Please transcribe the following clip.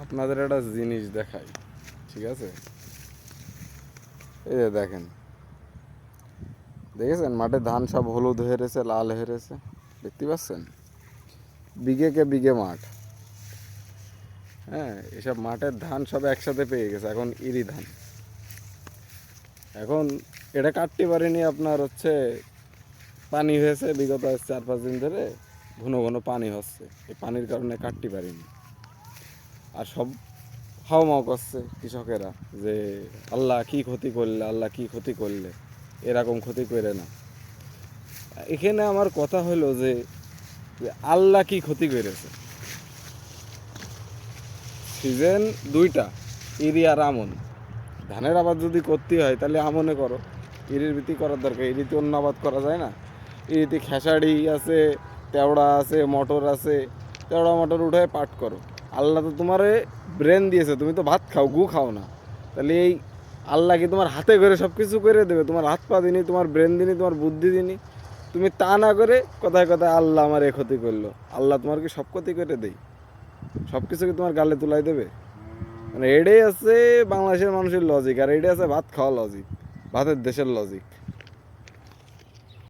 আপনাদের একটা জিনিস দেখাই, ঠিক আছে? এই যে দেখেন, দেখেছেন মাঠে ধান সব হলুদ হয়ে রয়েছে, লাল হয়ে রয়েছে, দেখতে পাচ্ছেন? বিঘে কে বিঘে মাঠ। হ্যাঁ, এসব মাঠের ধান সব একসাথে পেয়ে গেছে, এখন ইরি ধান। এখন এটা কাটতে পারিনি, আপনার হচ্ছে পানি হয়েছে বিগত 4-5 দিন ধরে, ঘন ঘন পানি হচ্ছে, এই পানির কারণে কাটতে পারিনি। আর সব হাওমাও করছে কৃষকেরা যে আল্লাহ কি ক্ষতি করলে, আল্লাহ কি ক্ষতি করলে, এরকম ক্ষতি করে না। এখানে আমার কথা হলো যে আল্লাহ কি ক্ষতি করেছে? সিজন দুইটা, ইরি আর আমন। ধানের আবাদ যদি করতে হয় তাহলে আমনে করো, ইরির ভিত্তি করার দরকার। ইরিতে অন্য আবাদ করা যায় না? ইরিতে খেসারি আছে, তেওড়া আছে, মটর আছে, তেওড়া মটর উঠে পাট করো। আল্লাহ তো তোমারে ব্রেন দিয়েছে, তুমি তো ভাত খাও, গু খাও না। তাহলে এই আল্লাহ কি তোমার হাতে করে সব কিছু করে দেবে? তোমার হাত পা দিনি, তোমার ব্রেন দিনি, তোমার বুদ্ধি দিনি। তুমি তা না করে কথায় কথায় আল্লাহ আমার এ ক্ষতি করলো। আল্লাহ তোমার কি সব ক্ষতি করে দেই? সব কিছু কি তোমার গালে তুলাই দেবে? মানে এটাই আছে বাংলাদেশের মানুষের লজিক, আর এটাই আছে ভাত খাওয়া লজিক, ভাতের দেশের লজিক।